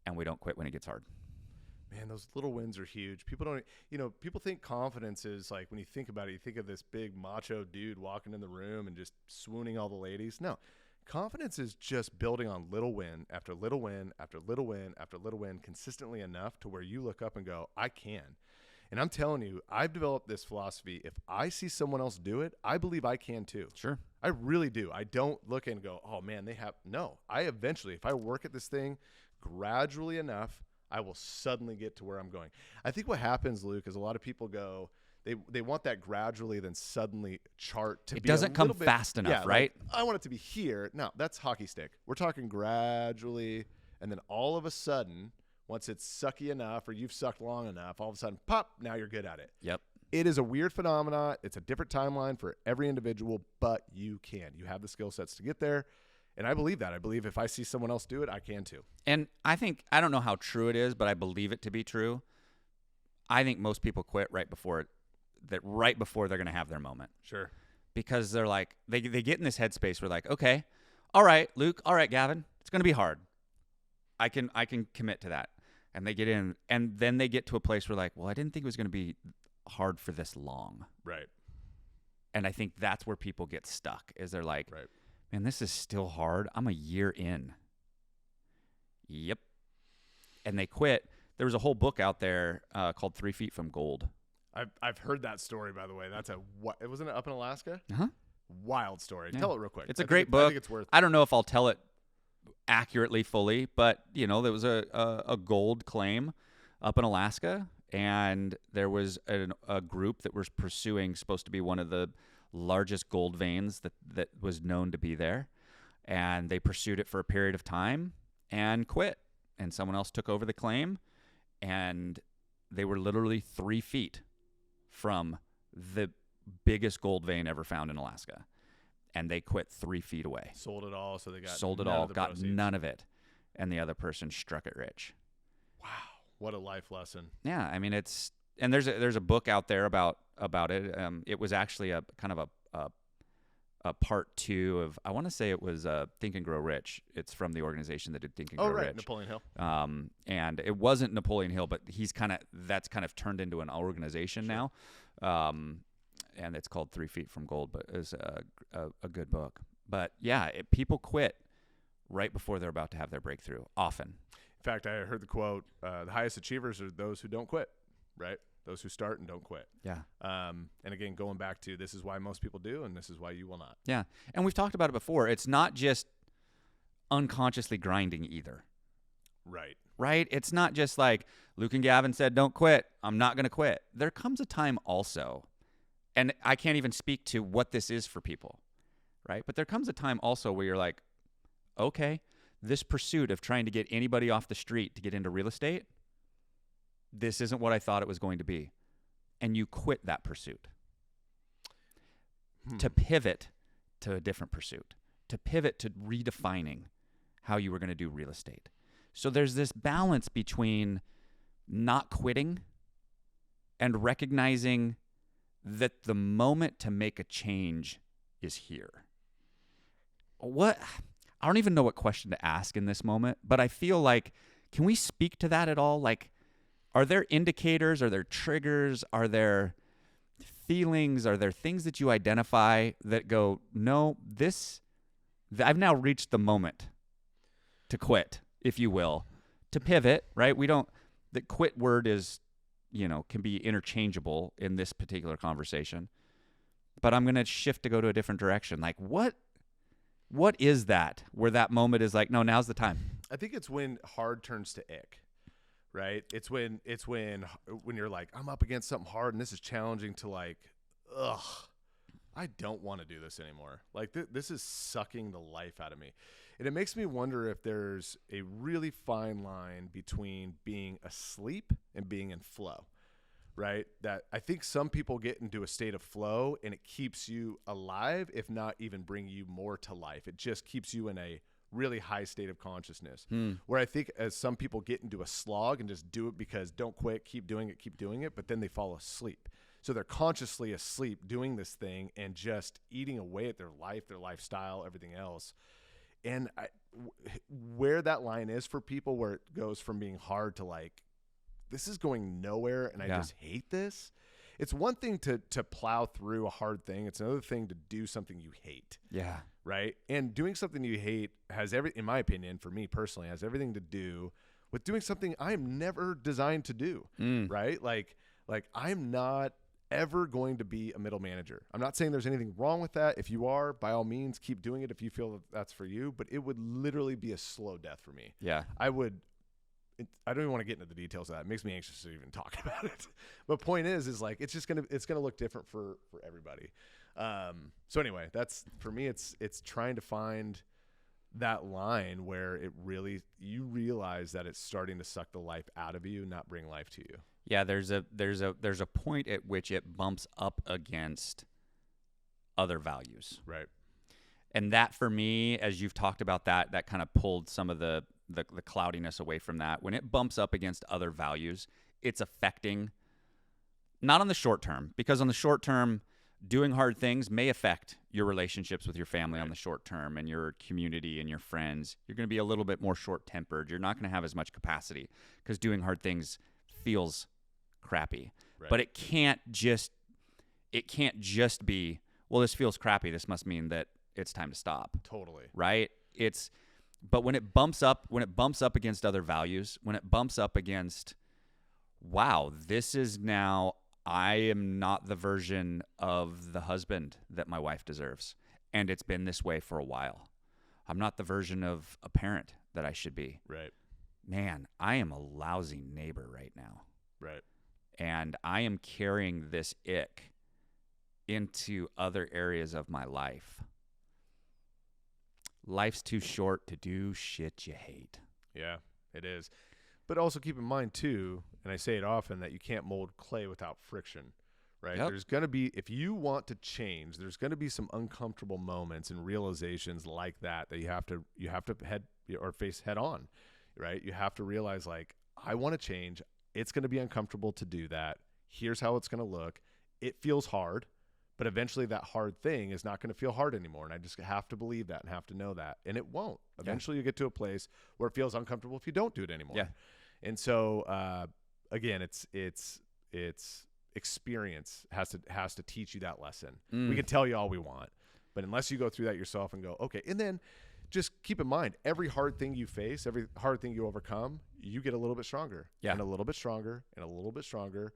And we don't quit when it gets hard. Man, those little wins are huge. People think confidence is like, when you think about it, you think of this big macho dude walking in the room and just swooning all the ladies. No, confidence is just building on little win after little win after little win after little win consistently enough to where you look up and go, I can. And I'm telling you, I've developed this philosophy. If I see someone else do it, I believe I can too. Sure. I really do. I don't look and go, oh man, no. I eventually, if I work at this thing gradually enough, I will suddenly get to where I'm going. I think what happens, Luke, is a lot of people go, they want that gradually, then suddenly chart to be. It doesn't come fast enough, right? Like, I want it to be here. No, that's hockey stick. We're talking gradually, and then all of a sudden, once it's sucky enough or you've sucked long enough, all of a sudden, pop, now you're good at it. Yep. It is a weird phenomenon. It's a different timeline for every individual, but you can. You have the skill sets to get there. And I believe that. I believe if I see someone else do it, I can too. And I don't know how true it is, but I believe it to be true. I think most people quit right before they're going to have their moment. Sure. Because they're like, they get in this headspace where like, okay, all right, Luke, all right, Gavin, it's going to be hard. I can commit to that. And they get in, and then they get to a place where like, well, I didn't think it was going to be hard for this long. Right. And I think that's where people get stuck is they're like, right. Man, this is still hard. I'm a year in. Yep. And they quit. There was a whole book out there called 3 Feet from Gold. I've heard that story, by the way. Wasn't it up in Alaska? Uh-huh. Wild story. Yeah. Tell it real quick. It's a great book. I think it's worth. I don't know if I'll tell it accurately fully, but there was a gold claim up in Alaska, and there was a group that was pursuing, supposed to be one of the largest gold veins that was known to be there, and they pursued it for a period of time and quit, and someone else took over the claim, and they were literally 3 feet from the biggest gold vein ever found in Alaska, and they quit 3 feet away. Sold it all, so they got got proceeds. None of it, and the other person struck it rich. Wow, what a life lesson. Yeah, I mean and there's a book out there about about it. It was actually a kind of a part 2 of, I want to say it was Think and Grow Rich. It's from the organization that did Think and Grow Rich. Napoleon Hill. And it wasn't Napoleon Hill, but that's kind of turned into an organization now. And it's called 3 Feet from Gold, but it's a good book. But yeah, people quit right before they're about to have their breakthrough, often. In fact, I heard the quote, the highest achievers are those who don't quit, right? Those who start and don't quit. Yeah. And again, going back to, this is why most people do, and this is why you will not. Yeah. And we've talked about it before. It's not just unconsciously grinding either. Right? It's not just like Luke and Gavin said, don't quit. I'm not going to quit. There comes a time also, and I can't even speak to what this is for people, right? But there comes a time also where you're like, okay, this pursuit of trying to get anybody off the street to get into real estate, this isn't what I thought it was going to be. And you quit that pursuit to pivot to a different pursuit, to pivot to redefining how you were going to do real estate. So there's this balance between not quitting and recognizing that the moment to make a change is here. I don't even know what question to ask in this moment, but I feel like, can we speak to that at all? Like, are there indicators? Are there triggers? Are there feelings? Are there things that you identify that go, no, I've now reached the moment to quit, if you will, to pivot, right? The quit word is, can be interchangeable in this particular conversation, but I'm going to shift to go to a different direction. Like, what is that, where that moment is like, no, now's the time? I think it's when hard turns to ick, right? It's when you're like, I'm up against something hard and this is challenging, to like, ugh, I don't want to do this anymore. Like this is sucking the life out of me. And it makes me wonder if there's a really fine line between being asleep and being in flow, right? That I think some people get into a state of flow and it keeps you alive, if not even bring you more to life. It just keeps you in a really high state of consciousness. Where I think as some people get into a slog and just do it because don't quit, keep doing it, but then they fall asleep. So they're consciously asleep doing this thing and just eating away at their life, their lifestyle, everything else. And where that line is for people, where it goes from being hard to like, this is going nowhere and I just hate this. It's one thing to plow through a hard thing. It's another thing to do something you hate. Yeah. Right. And doing something you hate has in my opinion, for me personally, has everything to do with doing something I'm never designed to do. Right. Like I'm not ever going to be a middle manager. I'm not saying there's anything wrong with that. If you are, by all means, keep doing it if you feel that that's for you. But it would literally be a slow death for me. Yeah. I don't even want to get into the details of that. It makes me anxious to even talk about it. But point is like, it's gonna look different for everybody. So anyway, that's, for me, it's trying to find that line where you realize that it's starting to suck the life out of you, not bring life to you. Yeah, there's a point at which it bumps up against other values. Right. And that, for me, as you've talked about that kind of pulled some of the cloudiness away from that. When it bumps up against other values, it's affecting, not on the short term, because on the short term, doing hard things may affect your relationships with your family on the short term and your community and your friends. You're going to be a little bit more short-tempered. You're not going to have as much capacity because doing hard things feels crappy. Right. But it can't just be, well, this feels crappy, this must mean that it's time to stop. Totally. Right? But when it bumps up against other values, when it bumps up against, wow, this is now, I am not the version of the husband that my wife deserves. And it's been this way for a while. I'm not the version of a parent that I should be. Right. Man, I am a lousy neighbor right now. Right. And I am carrying this ick into other areas of my life. Life's too short to do shit you hate. Yeah, it is. But also keep in mind, too, and I say it often, that you can't mold clay without friction, right? Yep. There's going to be, if you want to change, there's going to be some uncomfortable moments and realizations like that you have to face head on, right? You have to realize, like, I want to change. It's going to be uncomfortable to do that. Here's how it's going to look. it feels hard, but eventually that hard thing is not going to feel hard anymore. And I just have to believe that and have to know that. And it won't. Eventually you get to a place where it feels uncomfortable if you don't do it anymore. Yeah. And so, again, it's experience has to teach you that lesson. We can tell you all we want, but unless you go through that yourself and go, okay, and then just keep in mind, every hard thing you face, every hard thing you overcome, you get a little bit stronger, and a little bit stronger, and a little bit stronger.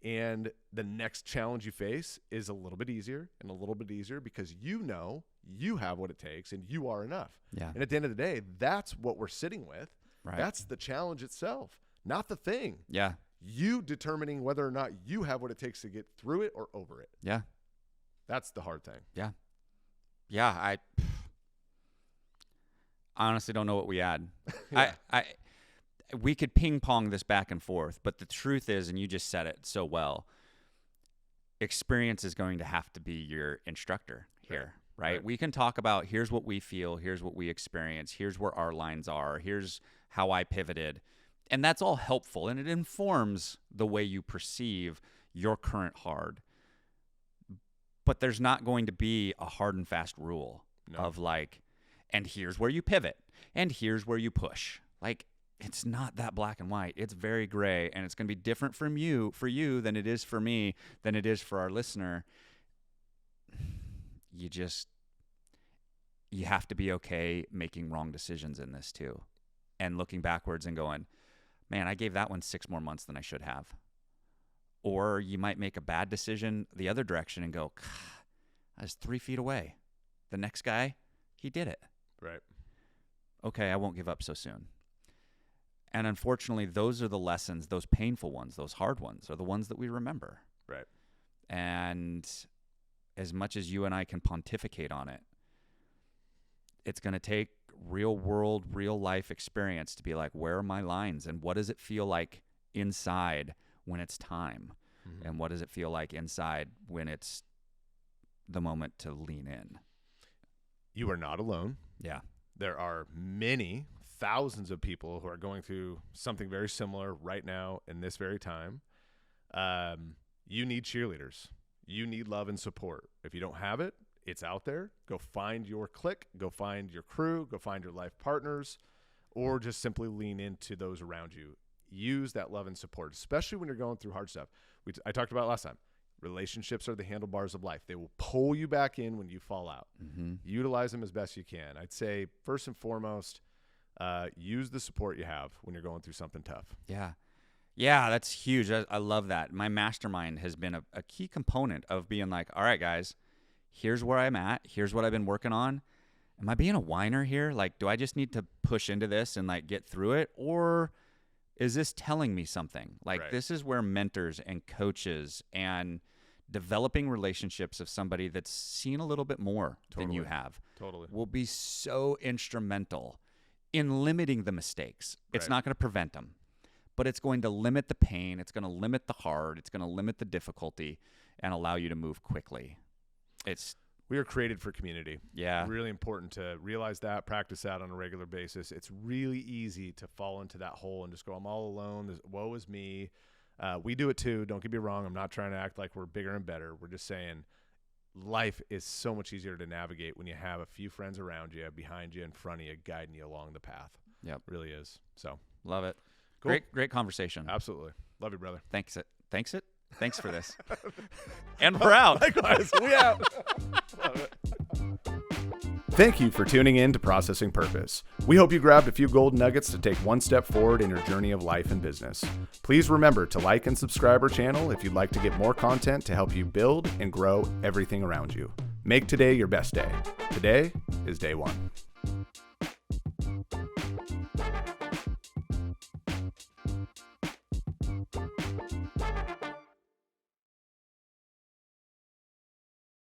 And the next challenge you face is a little bit easier and a little bit easier because you know you have what it takes and you are enough. Yeah. And at the end of the day, that's what we're sitting with. Right. That's the challenge itself, not the thing. Yeah. You determining whether or not you have what it takes to get through it or over it. Yeah. That's the hard thing. Yeah. Yeah. I honestly don't know what we add. We could ping pong this back and forth, but the truth is, and you just said it so well, experience is going to have to be your instructor here, right? We can talk about here's what we feel, here's what we experience, here's where our lines are, here's how I pivoted. And that's all helpful, and it informs the way you perceive your current hard. But there's not going to be a hard and fast rule of like, and here's where you pivot, and here's where you push. Like, it's not that black and white. It's very gray, and it's going to be different for you than it is for me, than it is for our listener. You have to be okay making wrong decisions in this too, and looking backwards and going, man, I gave that one 6 more months than I should have. Or you might make a bad decision the other direction and go, I was 3 feet away. The next guy, he did it. Right. Okay, I won't give up so soon. And unfortunately, those are the lessons, those painful ones, those hard ones are the ones that we remember. Right. And as much as you and I can pontificate on it, it's going to take real world, real life experience to be like, where are my lines? And what does it feel like inside when it's time? Mm-hmm. And what does it feel like inside when it's the moment to lean in? You are not alone. Yeah. There are many thousands of people who are going through something very similar right now in this very time. You need cheerleaders. You need love and support. If you don't have it, it's out there. Go find your clique, go find your crew, go find your life partners, or just simply lean into those around you. Use that love and support, especially when you're going through hard stuff. I talked about last time. Relationships are the handlebars of life. They will pull you back in when you fall out. Mm-hmm. Utilize them as best you can. I'd say first and foremost, use the support you have when you're going through something tough. Yeah. Yeah, that's huge. I love that. My mastermind has been a key component of being like, all right, guys, here's where I'm at. Here's what I've been working on. Am I being a whiner here? Like, do I just need to push into this and like get through it? Or is this telling me something? Like, This is where mentors and coaches and developing relationships of somebody that's seen a little bit more than you have will be so instrumental in limiting the mistakes. It's not going to prevent them, but it's going to limit the pain. It's going to limit the hard. It's going to limit the difficulty and allow you to move quickly. We are created for community. Yeah. Really important to realize that, practice that on a regular basis. It's really easy to fall into that hole and just go, I'm all alone. Woe is me. We do it too. Don't get me wrong. I'm not trying to act like we're bigger and better. We're just saying life is so much easier to navigate when you have a few friends around you, behind you, in front of you, guiding you along the path. Yep. It really is. So love it. Cool. Great conversation. Absolutely. Love you, brother. Thanks for this. And we're out. Likewise. We out. Thank you for tuning in to Processing Purpose. We hope you grabbed a few golden nuggets to take one step forward in your journey of life and business. Please remember to like and subscribe our channel if you'd like to get more content to help you build and grow everything around you. Make today your best day. Today is day one.